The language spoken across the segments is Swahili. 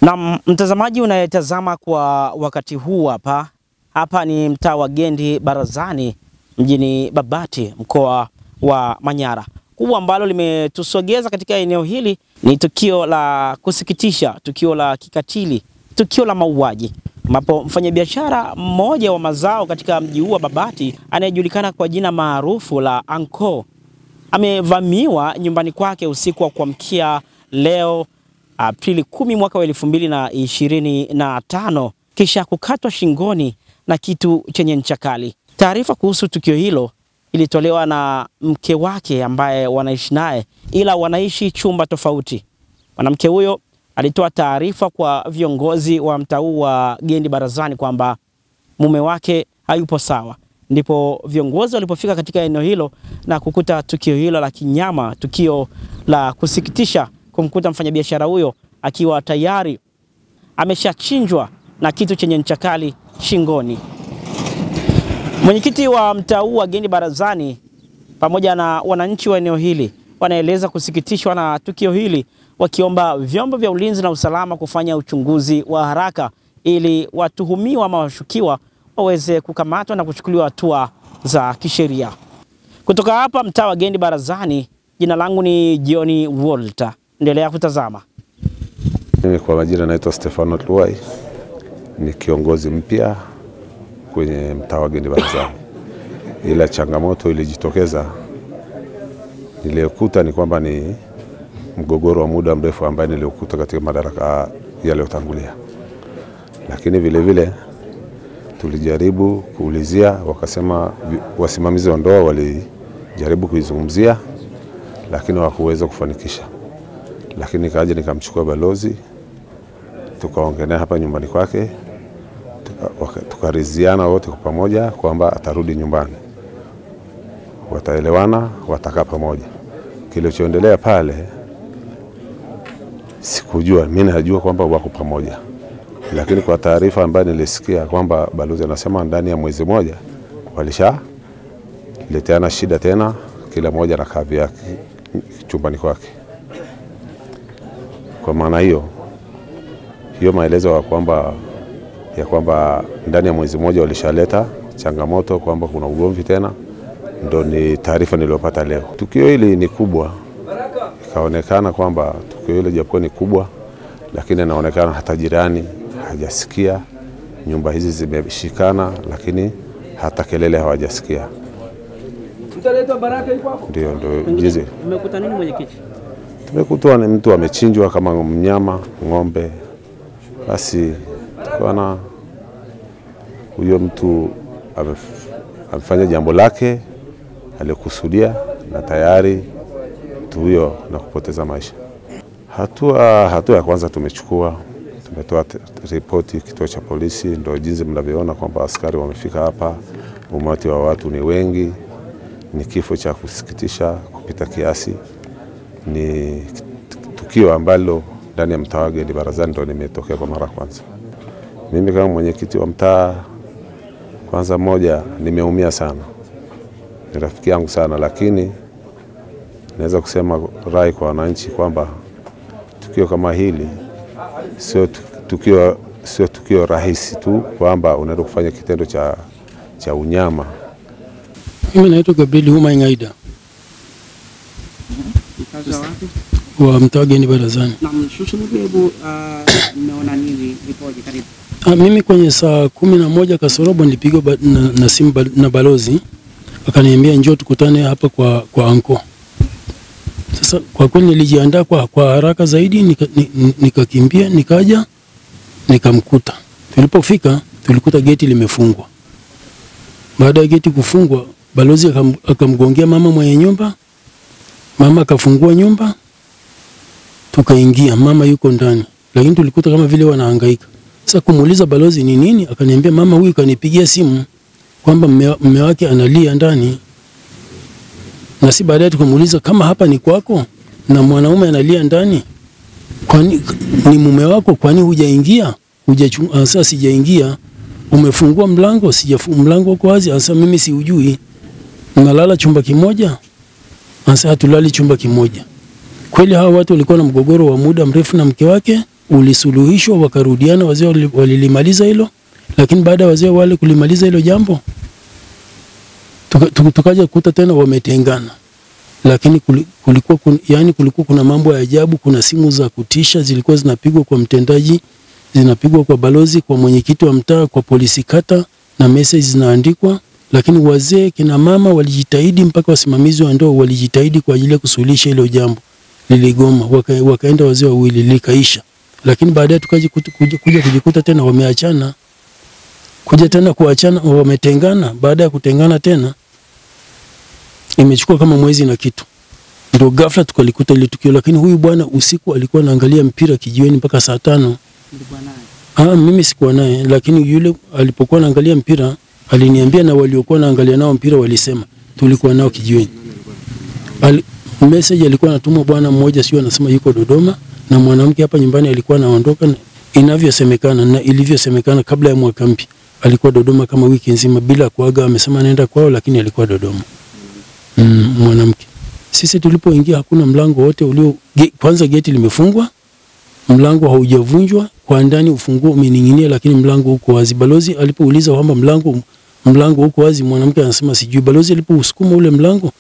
Na mtazamaji unayetazama kwa wakati huu hapa ni mtaa wa Gendi Barazani mjini Babati, mkoa wa Manyara. Kubwa ambalo limetusogeza katika eneo hili ni tukio la kusikitisha, tukio la kikatili, tukio la mauaji, ambapo mfanyabiashara mmoja wa mazao katika mji huu wa Babati anayejulikana kwa jina maarufu la Anko amevamiwa nyumbani kwake usiku wa kuamkia leo Aprili 10 mwaka wa 2025 kisha kukatwa shingoni na kitu chenye ncha kali. Taarifa kuhusu tukio hilo ilitolewa na mke wake ambaye wanaishi naye, ila wanaishi chumba tofauti. Mwanamke huyo alitoa taarifa kwa viongozi wa mtaa wa Gendi Barazani kwamba mume wake hayupo sawa. Ndipo viongozi walipofika katika eneo hilo na kukuta tukio hilo la kinyama, tukio la kusikitisha, kumkuta mfanyabiashara huyo akiwa tayari ameshachinjwa na kitu chenye ncha kali shingoni. Mwenyekiti wa mtaa wa Gendi Barazani pamoja na wananchi wa eneo hili wanaeleza kusikitishwa na tukio hili, wakiomba vyombo vya ulinzi na usalama kufanya uchunguzi wa haraka ili watuhumiwa ama washukiwa waweze kukamatwa na kuchukuliwa hatua za kisheria. Kutoka hapa mtaa wa Gendi Barazani, jina langu ni Johnny Walter. Endelea kutazama. Mimi kwa majina naitwa Stefano Luai, ni kiongozi mpya kwenye mtaa wa Gendi Barazani. Ila changamoto ilijitokeza niliyokuta ni kwamba ni mgogoro wa muda mrefu ambaye niliokuta katika madaraka yaliyotangulia. Lakini vile vile tulijaribu kuulizia, wakasema wasimamizi wa ndoa walijaribu kuizungumzia lakini hawakuweza kufanikisha. Lakini nikaja nikamchukua balozi, tukaongea hapa nyumbani kwake, tukariziana wote kwa pamoja kwamba atarudi nyumbani, wataelewana, watakaa pamoja. Kilichoendelea pale sikujua, mimi najua kwamba wako pamoja, lakini kwa taarifa ambayo nilisikia kwamba balozi anasema ndani ya mwezi mmoja walishaleteana shida tena, kila mmoja na kavi yake chumbani kwake. Kwa maana hiyo maelezo ya kwamba ndani ya mwezi mmoja walishaleta changamoto kwamba kuna ugomvi tena, ndo ni taarifa niliyopata leo. Tukio hili ni kubwa, ikaonekana kwamba tukio hili japokuwa ni kubwa, lakini inaonekana hata jirani hajasikia. Nyumba hizi zimeshikana lakini hata kelele hawajasikia. Mtaleta baraka iko hapo? Ndio jizi. Mmekuta nini mwenyekiti? Tumekuta ni mtu amechinjwa kama mnyama, ng'ombe. Basi tukaona huyo mtu amefanya jambo lake alikusudia na tayari mtu huyo na kupoteza maisha. Hatua ya kwanza tumetoa ripoti kituo cha polisi. Ndio jinsi mnavyoona kwamba askari wamefika hapa, umati wa watu ni wengi. Ni kifo cha kusikitisha kupita kiasi. Ni tukio ambalo ndani ya mtaa wa Gendi Barazani ndio nimetokea kwa mara kwanza. Mimi kama mwenyekiti wa mtaa, kwanza moja, nimeumia sana. Ni rafiki yangu sana, lakini naweza kusema rai kwa wananchi kwamba tukio kama hili sio tukio rahisi tu kwamba unaenda kufanya kitendo cha unyama. Mimi naitwa Gabriel Huma Ngaida. Wa mtaa wa Gendi Barazani. Na mshushu hebu mmeona nini ipoje karibu? Mimi kwenye saa 11 kasorobo nilipigwa na simu na balozi, akaniambia njoo tukutane hapa kwa Anko. Sasa kwa kweli nilijiandaa kwa haraka zaidi, nikakimbia nikaja nikamkuta. Tulipofika tulikuta geti limefungwa. Baada ya geti kufungwa, balozi akamgongea mama mwenye nyumba. Mama akafungua nyumba, tukaingia, mama yuko ndani, lakini tulikuta kama vile wanahangaika. Sasa kumuuliza balozi ni nini, akaniambia mama huyu kanipigia simu kwamba mume wake analia ndani. Na si baadaye tukamuuliza kama hapa ni kwako na mwanaume analia ndani, kwani ni mume wako, kwani hujaingia? Sasa sijaingia. Umefungua mlango? Sijafunga mlango, uko wazi. Sasa mimi siujui. Nalala chumba kimoja? Sasa hatulali chumba kimoja. Kweli hawa watu walikuwa na mgogoro wa muda mrefu na mke wake, ulisuluhishwa, wakarudiana, wazee walilimaliza hilo. Lakini baada ya wazee wale kulimaliza hilo jambo, tukaja kukuta tena wametengana. Lakini kulikuwa kuna mambo ya ajabu. Kuna simu za kutisha zilikuwa zinapigwa kwa mtendaji, zinapigwa kwa balozi, kwa mwenyekiti wa mtaa, kwa polisi kata, na message zinaandikwa. Lakini wazee, kina mama walijitahidi, mpaka wasimamizi wa ndoa walijitahidi kwa ajili ya kusuluhisha hilo jambo. Liligoma, wakaenda wazee wawili, likaisha. Lakini baadaye tukaja kujikuta tena wameachana. Kuja tena kuachana, wametengana. Baada ya kutengana tena, imechukua kama mwezi na kitu, ndio ghafla tukalikuta ile tukio. Lakini huyu bwana usiku alikuwa anaangalia mpira kijiweni mpaka saa 5. Mimi sikuwa naye, lakini yule alipokuwa anaangalia mpira aliniambia, na waliokuwa naangalia nao mpira walisema tulikuwa nao kijiweni. Message alikuwa anatumwa bwana mmoja, sio, anasema yuko Dodoma, na mwanamke hapa nyumbani alikuwa anaondoka. Inavyosemekana na ilivyosemekana, kabla ya mwaka mpya alikuwa Dodoma kama wiki nzima bila kuaga. Amesema anaenda kwao, lakini alikuwa Dodoma. Mwanamke. Sisi tulipoingia hakuna mlango wote kwanza geti limefungwa, mlango haujavunjwa, kwa ndani ufunguo umening'inia, lakini mlango uko wazi. Balozi alipouliza kwamba mlango uko wazi, mwanamke anasema sijui. Balozi alipousukuma ule mlango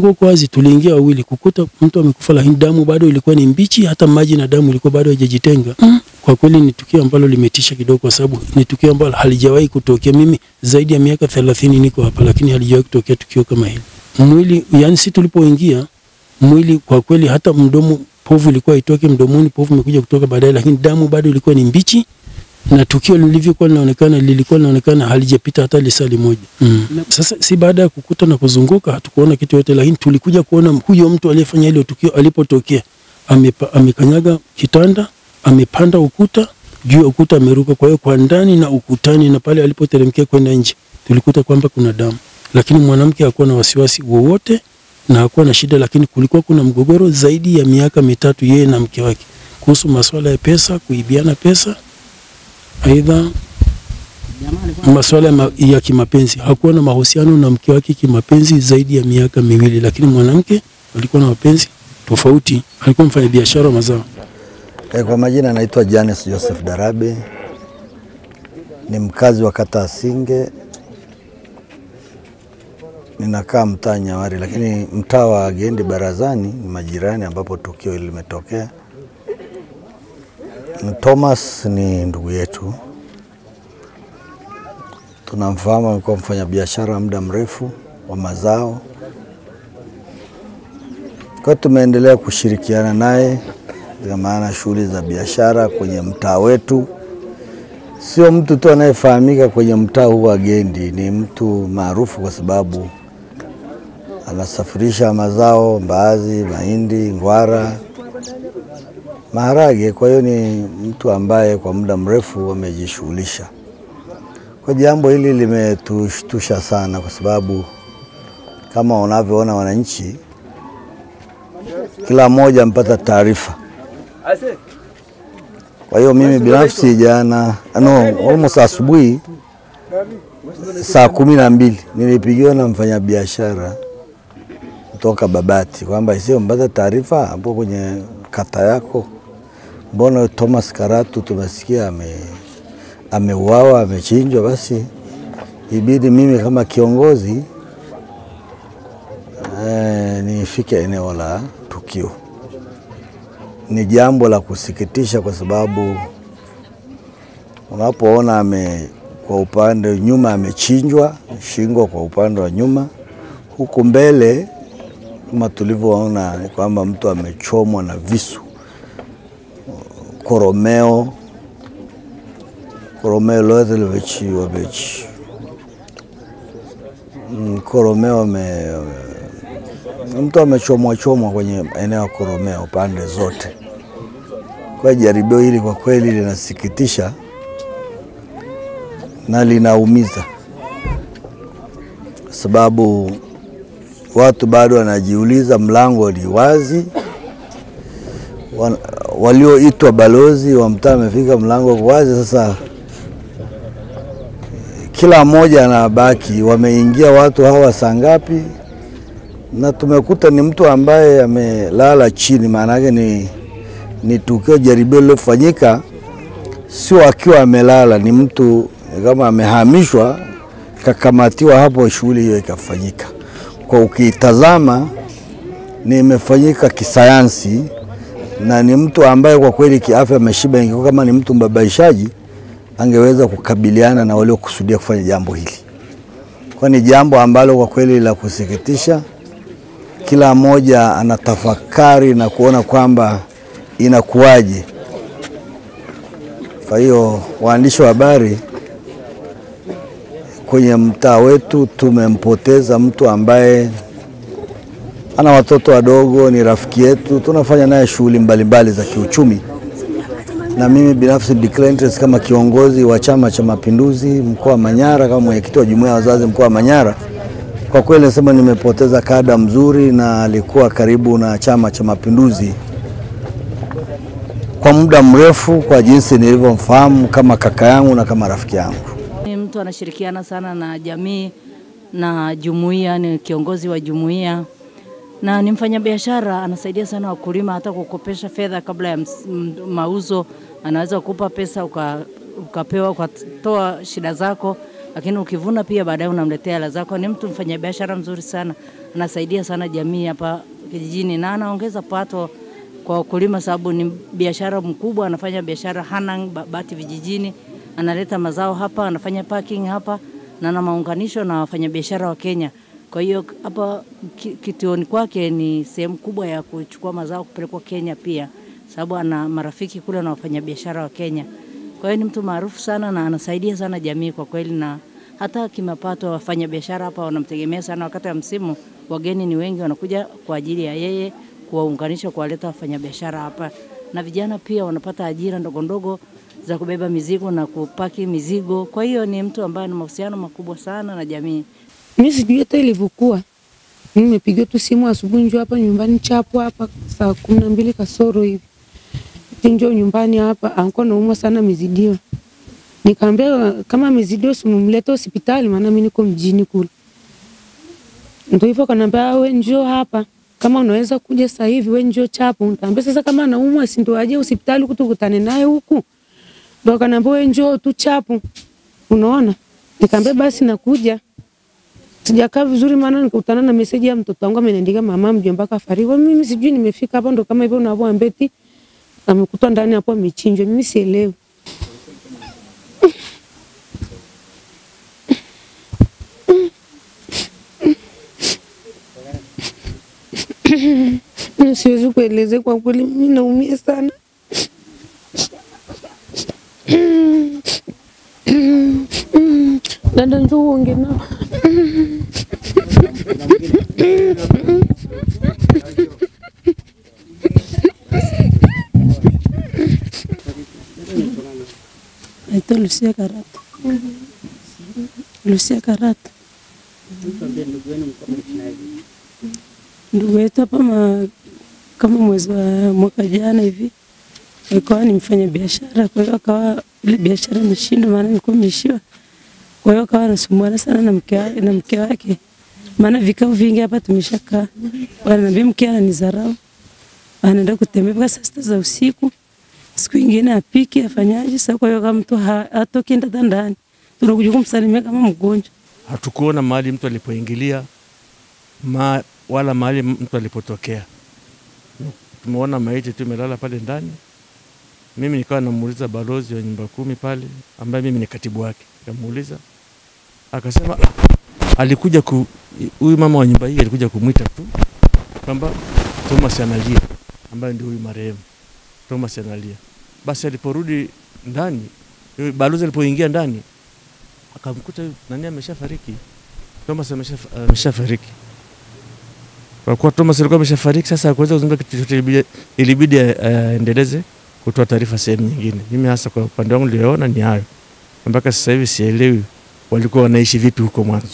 uko wazi. Tuliingia wawili, kukuta mtu amekufa, lakini damu bado ilikuwa ni mbichi, hata maji na damu ilikuwa bado haijajitenga. Kwa kweli ni tukio ambalo limetisha kidogo, kwa sababu ni tukio ambalo halijawahi kutokea. Mimi zaidi ya miaka 30 niko hapa, lakini halijawahi kutokea tukio kama hili. Mwili, yani sisi tulipoingia, mwili kwa kweli hata mdomo, povu ilikuwa itoke mdomoni, povu imekuja kutoka baadaye, lakini damu bado ilikuwa ni mbichi, na tukio lilivyokuwa linaonekana halijapita hata lisali moja. Sasa si baada ya kukuta na kuzunguka hatukuona kitu yote, lakini tulikuja kuona huyo mtu aliyefanya ile tukio alipotokea amekanyaga kitanda, amepanda ukuta, juu ya ukuta ameruka. Kwa hiyo kwa ndani na ukutani na pale alipoteremkia kwenda nje tulikuta kwamba kuna damu. Lakini mwanamke hakuwa na wasiwasi wowote na hakuwa na shida, lakini kulikuwa kuna mgogoro zaidi ya miaka 3 yeye na mke wake kuhusu masuala ya pesa, kuibiana pesa, aidha masuala ya kimapenzi. Hakuwa na mahusiano na mke wake kimapenzi zaidi ya miaka 2, lakini mwanamke alikuwa na mapenzi tofauti. Alikuwa mfanya biashara mazao. Kwa majina naitwa Janes Joseph Darabe, ni mkazi wa kata Asinge. Ninakaa mtaa Nyawari, lakini mtaa wa Gendi Barazani ni majirani ambapo tukio hili limetokea. Thomas ni ndugu yetu, tunamfahamu, alikuwa mfanya biashara muda mrefu wa mazao. Kwa tumeendelea kushirikiana naye kwa maana shughuli za biashara kwenye mtaa wetu. Sio mtu tu anayefahamika kwenye mtaa huu wa Gendi, ni mtu maarufu kwa sababu anasafirisha mazao, mbaazi, mahindi, ngwara, maharage. Kwa hiyo ni mtu ambaye kwa muda mrefu amejishughulisha. Kwa jambo hili limetushtusha sana, kwa sababu kama unavyoona wananchi, kila mmoja ampata taarifa. Kwa hiyo mimi binafsi jana, almost asubuhi saa 12 nilipigiwa na mfanyabiashara kutoka Babati kwamba sio mpata taarifa hapo kwenye kata yako, mbona Thomas Karatu tumesikia ameuawa, amechinjwa. Basi ibidi mimi kama kiongozi nifike eneo la tukio. Ni jambo la kusikitisha, kwa sababu unapoona kwa upande nyuma amechinjwa shingo kwa upande wa nyuma, huku mbele kama tulivyoona ni kwamba mtu amechomwa na visu, koromeo lote limechi koromeo mtu amechomwa kwenye eneo la koromeo pande zote. Kwa jaribio hili kwa kweli linasikitisha na linaumiza, sababu watu bado wanajiuliza, mlango ni wazi, walioitwa balozi wa mtaa amefika, mlango kwa wazi. Sasa kila mmoja anabaki, wameingia watu hawa saa ngapi? Na tumekuta ni mtu ambaye amelala chini, maana yake ni tukio jaribio lilofanyika, sio akiwa amelala, ni mtu kama amehamishwa kakamatiwa hapo, shughuli hiyo ikafanyika. Kwa ukitazama ni imefanyika kisayansi, na ni mtu ambaye kwa kweli kiafya ameshiba. Ingekuwa kama ni mtu mbabaishaji, angeweza kukabiliana na wale kusudia kufanya jambo hili. Kwa ni jambo ambalo kwa kweli la kusikitisha. Kila mmoja anatafakari na kuona kwamba inakuwaje. Kwa hiyo waandishi wa habari, kwenye mtaa wetu tumempoteza mtu ambaye ana watoto wadogo, ni rafiki yetu, tunafanya naye shughuli mbalimbali za kiuchumi. Na mimi binafsi Declantis kama kiongozi wa Chama cha Mapinduzi mkoa wa Manyara, kama mwenyekiti wa jumuiya ya wazazi mkoa wa Manyara, kwa kweli nasema nimepoteza kada mzuri, na alikuwa karibu na Chama cha Mapinduzi kwa muda mrefu, kwa jinsi nilivyomfahamu kama kaka yangu na kama rafiki yangu. Ni mtu anashirikiana sana na jamii na jumuiya, ni kiongozi wa jumuiya na ni mfanyabiashara. Anasaidia sana wakulima, hata kukopesha fedha kabla ya mauzo. Anaweza kukupa pesa ukapewa ukatoa shida zako, lakini ukivuna pia baadaye unamletea hela zako. Ni mtu mfanyabiashara mzuri sana, anasaidia sana jamii hapa kijijini, na anaongeza pato kwa wakulima sababu ni biashara mkubwa. Anafanya biashara Hanang Babati vijijini, analeta mazao hapa, anafanya parking hapa, na ana maunganisho na wafanyabiashara wa Kenya. Kwa hiyo hapa kituoni kwake ni sehemu kubwa ya kuchukua mazao kupelekwa Kenya pia, sababu ana marafiki kule na wafanyabiashara wa Kenya. Kwa hiyo ni mtu maarufu sana na anasaidia sana jamii kwa kweli, na hata kimapato wafanyabiashara hapa wanamtegemea sana. Wakati wa msimu wageni ni wengi wanakuja kwa ajili ya yeye kuwaunganisha, kuwaleta wafanyabiashara hapa, na vijana pia wanapata ajira ndogo ndogo za kubeba mizigo na kupaki mizigo. Kwa hiyo ni mtu ambaye ana mahusiano makubwa sana na jamii. Mimi sijui hata ilivyokuwa. Nimepiga tu simu asubuhi, njoo hapa nyumbani chapo hapa saa 12 kasoro hivi. Njoo nyumbani hapa, anko naumwa sana mizidio. Nikamwambia kama mizidio simumlete hospitali, maana mimi niko mjini kule. Ndio hivyo kanambia wewe njoo hapa, kama unaweza kuja sasa hivi wewe njoo chapo. Nikamwambia sasa kama anaumwa si ndio aje hospitali kutukutane naye huku. Ndio kanambia wewe njoo tu chapo. Unaona? Nikamwambia basi nakuja. Sijakaa vizuri maana nikutana na message ya mtoto wangu ameniandika mama mjomba kafariki. Mimi sijui nimefika hapa ndo kama hivyo unavyoambia eti amekutwa ndani hapo amechinjwa. Mimi sielewi. Siwezi kueleza kwa kweli, mimi naumia sana. Dada njoo uongee nao. Naitwa Lucia Karata. Lucia Karata. Ndugu yetu hapa kama mwezi wa mwaka jana hivi alikuwa ni mfanya biashara, kwa hiyo akawa ile biashara imeshindwa, maana nilikuwa nimeshiwa. Kwa hiyo akawa anasumbuana sana na mke wake. Maana vikao vingi hapa tumeshakaa. Wananiambia mke ananizarau. Anaenda kutembea saa 6 za usiku. Siku nyingine apiki afanyaje? Sasa kwa hiyo kama mtu hatoki ndani, tunakuja kumsalimia kama mgonjwa. Hatukuona mahali mtu alipoingilia wala mahali mtu alipotokea. Tumeona maiti tu imelala pale ndani. Mimi nikawa namuuliza balozi wa nyumba 10 pale, ambaye mimi ni katibu wake. Nikamuuliza, akasema alikuja huyu mama wa nyumba hii alikuja kumuita tu kwamba Thomas analia, ambaye ndio huyu marehemu Thomas analia. Basi aliporudi ndani, balozi alipoingia ndani akamkuta nani ameshafariki. Thomas ameshafariki. Kwa kuwa Thomas alikuwa ameshafariki, sasa hakuweza kuzungumza kitu chochote, ilibidi aendeleze kutoa taarifa sehemu nyingine. Mimi hasa kwa upande wangu niliona ni hayo. Mpaka sasa hivi sielewi walikuwa wanaishi vipi huko mwanzo.